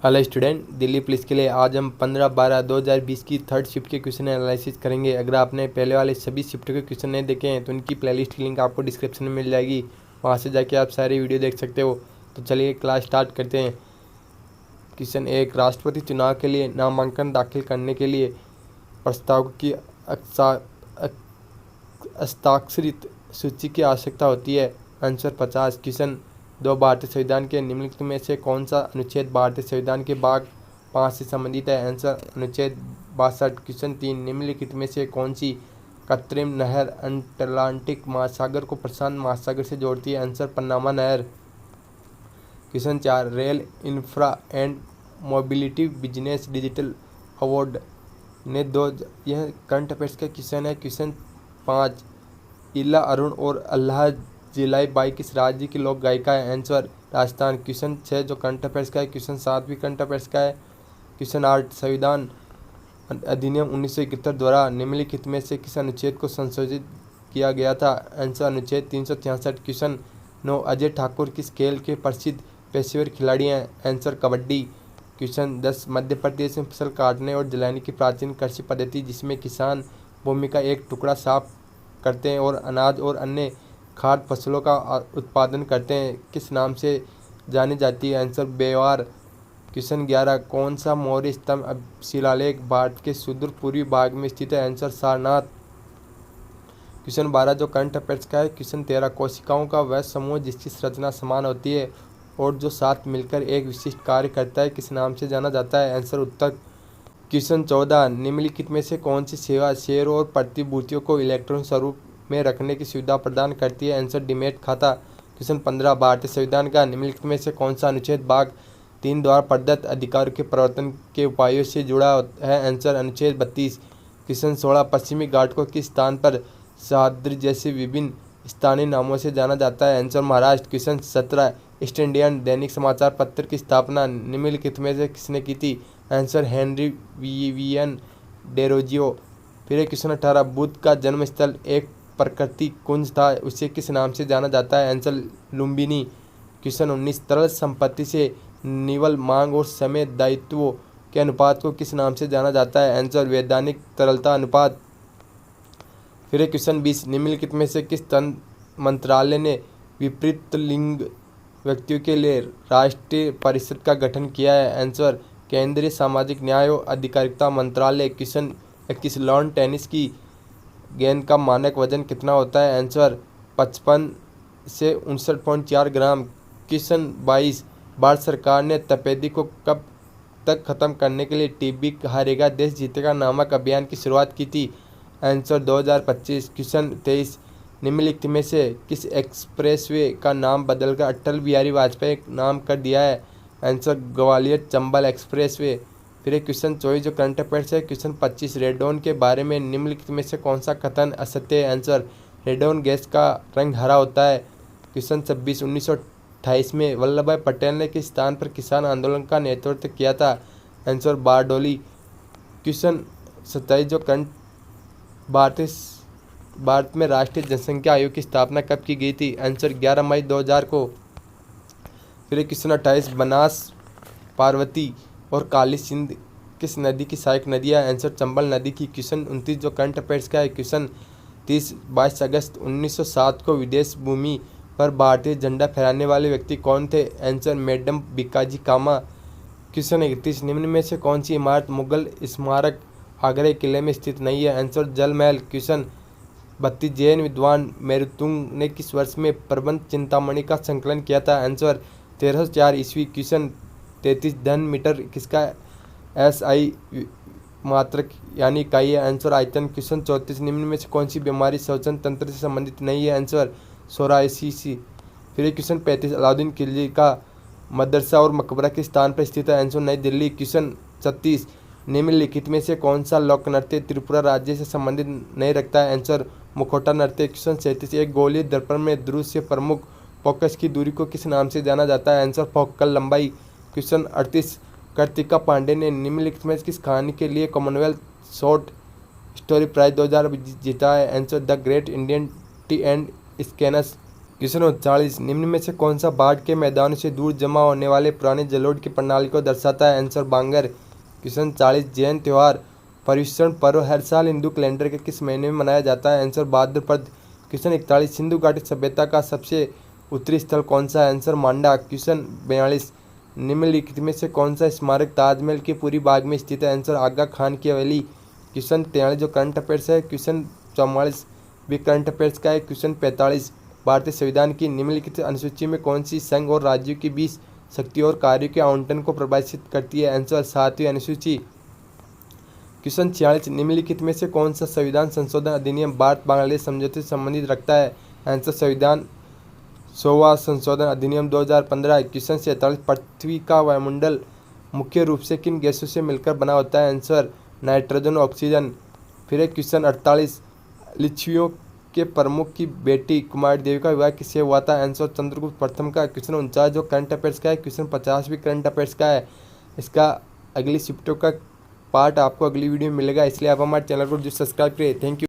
Hello student, Delhi police के लिए आज हम 15/12/2020 की थर्ड शिफ्ट के क्वेश्चन एनालिसिस करेंगे। अगर आपने पहले वाले सभी शिफ्ट के क्वेश्चन नहीं देखे हैं तो उनकी प्लेलिस्ट की लिंक आपको डिस्क्रिप्शन में मिल जाएगी, वहां से जाके आप सारी वीडियो देख सकते हो। तो चलिए क्लास स्टार्ट करते हैं। क्वेश्चन 1, राष्ट्रपति चुनाव के लिए नामांकन दाखिल करने के लिए प्रस्ताव की हस्ताक्षरित सूची की आवश्यकता होती है। आंसर 50। क्वेश्चन 2, भारतीय संविधान के निम्नलिखित में से कौन सा अनुच्छेद भारतीय संविधान के भाग 5 से संबंधित है। आंसर अनुच्छेद 62। क्वेश्चन 3, निम्नलिखित में से कौन सी कृत्रिम नहर अटलांटिक महासागर को प्रशांत महासागर से जोड़ती है। आंसर पनामा नहर। Question 4, rail infra and mobility business digital award ने यह करंट अफेयर्स का क्वेश्चन है। क्वेश्चन 5, इला अरुण और अल्लाह जिलाई बाई किस राज्य की लोक गायिका है। आंसर राजस्थान। क्वेश्चन 6 जो करंट अफेयर्स का है। क्वेश्चन 7 भी करंट अफेयर्स का है। क्वेश्चन 8, संविधान अधिनियम 1971 द्वारा निम्नलिखित में से किस अनुच्छेद को संशोधित किया गया था। आंसर अनुच्छेद 366। क्वेश्चन 9, अजय ठाकुर किस खेल के प्रसिद्ध पेशेवर खिलाड़ी हैं। आंसर कबड्डी। क्वेश्चन 10, मध्य प्रदेश में फसल काटने और जलाने की प्राचीन कृषि पद्धति जिसमें किसान भूमि का एक टुकड़ा साफ करते हैं और अनाज और अन्य खाद्य फसलों का उत्पादन करते हैं किस नाम से जानी जाती है। आंसर बेवार। क्वेश्चन 11, कौन सा मौर्य स्तंभ शिलालेख भारत के सुदूर पूर्वी भाग में स्थित है। आंसर सारनाथ। क्वेश्चन 12 जो करंट अफेयर्स का है। क्वेश्चन 13, कोशिकाओं का वह समूह जिसकी संरचना समान होती है और जो साथ मिलकर एक विशिष्ट कार्य करता है किस नाम से जाना जाता है। आंसर उत्तक। क्वेश्चन 14, निम्नलिखित में से कौन सी सेवा शेयरों और प्रतिभूतियों को इलेक्ट्रॉनिक स्वरूप में रखने की सुविधा प्रदान करती है। आंसर डीमैट खाता। क्वेश्चन 15, भारतीय संविधान का निम्नलिखित में से कौन सा अनुच्छेद भाग 3 द्वारा प्रदत्त अधिकारों के प्रवर्तन के उपायों से जुड़ा है। आंसर अनुच्छेद 32। क्वेश्चन 16, पश्चिमी घाट को किस स्थान पर सह्याद्री जैसे विभिन्न स्थानीय नामों से जाना जाता है। Answer Maharashtra. Question 17, east Indian दैनिक समाचार पत्र की स्थापना निम्नलिखित में से किसने की थी। Answer Henry Vivian Derozio. फिर क्वेश्चन 18, बुद्ध का जन्म स्थल एक प्रकृति कुंज था, उसे किस नाम से जाना जाता है। आंसर लुम्बिनी। क्वेश्चन 19, तरल संपत्ति से निवल मांग और समय दायित्वों के अनुपात को किस नाम से जाना जाता है। आंसर वैधानिक तरलता अनुपात। फिर क्वेश्चन 20, निम्नलिखित में से किस मंत्रालय ने विपरीत लिंग व्यक्तियों के लिए राष्ट्रीय परिषद का गठन किया है। आंसर केंद्रीय सामाजिक न्याय और अधिकारिता मंत्रालय। क्वेश्चन 21, लॉन टेनिस की गेंद का मानक वजन कितना होता है। आंसर 55 से 59.4 ग्राम। क्वेश्चन 22, भारत सरकार ने तपेदिक को कब तक खत्म करने के लिए टीबी हारेगा देश जीतेगा नामक अभियान की शुरुआत की थी। आंसर 2025। क्वेश्चन 23, निम्नलिखित में से किस एक्सप्रेसवे का नाम बदलकर अटल बिहारी वाजपेयी नाम कर दिया है। Answer Gwalior Chambal expressway. फिर क्वेश्चन 24 जो करंट अफेयर्स है। क्वेश्चन 25, रेडॉन के बारे में निम्नलिखित में से कौन सा कथन असत्य है। आंसर रेडॉन गैस का रंग हरा होता है। क्वेश्चन 26, 1928 में वल्लभ भाई पटेल ने किस स्थान पर किसान आंदोलन का नेतृत्व किया था। आंसर बारडोली। क्वेश्चन 27 जो करंट भारत में राष्ट्रीय जनसंख्या आयोग की स्थापना कब की गई थी। आंसर 11 मई 2000 को। फिर क्वेश्चन 28, बनास पार्वती और काली सिंध किस नदी की सहायक नदी है। आंसर चंबल नदी की। क्वेश्चन 29 जो करंट अफेयर्स का है। क्वेश्चन 30, 22 अगस्त 1907 को विदेश भूमि पर भारतीय झंडा फहराने वाले व्यक्ति कौन थे। आंसर मैडम भिकाजी कामा। क्वेश्चन 31, निम्न में से कौन सी इमारत मुगल स्मारक आगरा किले में स्थित नहीं है। आंसर जल महल। क्वेश्चन 32, जैन विद्वान मेरुतुंग ने किस वर्ष में प्रबंध चिंतामणि का संकलन किया था। आंसर 1304 ईस्वी। क्वेश्चन 33, धन मीटर किसका एसआई मात्रक यानी इकाई है। आंसर आयतन। क्वेश्चन 34, निम्न में से कौन सी बीमारी श्वसन तंत्र से संबंधित नहीं है। Answer psoriasis. फिर क्वेश्चन 35, अलाउद्दीन खिलजी का मदरसा और मकबरा किस स्थान पर स्थित है। आंसर नई दिल्ली। क्वेश्चन 36, निम्नलिखित में से कौन सा लोक नृत्य त्रिपुरा राज्य से संबंधित नहीं रखता है। आंसर मुखौटा नृत्य। क्वेश्चन 37, एक गोलीय दर्पण में ध्रुव से प्रमुख फोकस की दूरी को किस नाम से जाना जाता है। आंसर फोकल लंबाई। क्वेश्चन 38, कृतिका पांडे ने निम्नलिखित में किस कहानी के लिए कॉमनवेल्थ शॉर्ट स्टोरी प्राइज 2000 जीता है। Answer the great Indian T and scanners. Question 39 निम्न में से कौन सा बाढ़ के मैदानों से दूर जमा होने वाले पुराने जलोढ़ की प्रणाली को दर्शाता है? आंसर बांगर। क्वेश्चन 40 जैन त्योहार पर्युषण पर्व हर साल हिंदू कैलेंडर के किस महीने में मनाया जाता है? आंसर भाद्रपद। क्वेश्चन 41 सिंधु घाटी सभ्यता का सबसे उत्तरी स्थल कौन सा है? आंसर मांडा। क्वेश्चन 42 निम्नलिखित में से कौन सा स्मारक ताजमहल के पूरी बाग में स्थित है? आंसर आगा खान की हवेली। क्वेश्चन 43 जो करंट अफेयर्स है। क्वेश्चन 44 भी करंट अफेयर्स का है। क्वेश्चन 45 भारतीय संविधान की निम्नलिखित अनुसूची में कौन सी संघ और राज्यों की 20 शक्तियों और कार्यों के आवंटन को परिभाषित करती है? आंसर 7वीं अनुसूची। क्वेश्चन 46 निम्नलिखित में से कौन सा संविधान संशोधन अधिनियम भारत बांग्लादेश समझौते से संबंधित रखता है? आंसर संविधान 100वां संशोधन अधिनियम 2015। क्वेश्चन 47 पृथ्वी का वायुमंडल मुख्य रूप से किन गैसों से मिलकर बना होता है? Answer nitrogen oxygen. फिर है क्वेश्चन 48 लिच्छवियों के प्रमुख की बेटी कुमारी देवी का विवाह किससे हुआ था? आंसर चंद्रगुप्त प्रथम का। क्वेश्चन 49 जो करंट अफेयर्स का है। क्वेश्चन 50 भी करंट अफेयर्स का है। इसका अगली शिफ्टों का पार्ट आपको अगली वीडियो में मिलेगा, इसलिए आप हमारे चैनल को जो सब्सक्राइब करिए। Thank you.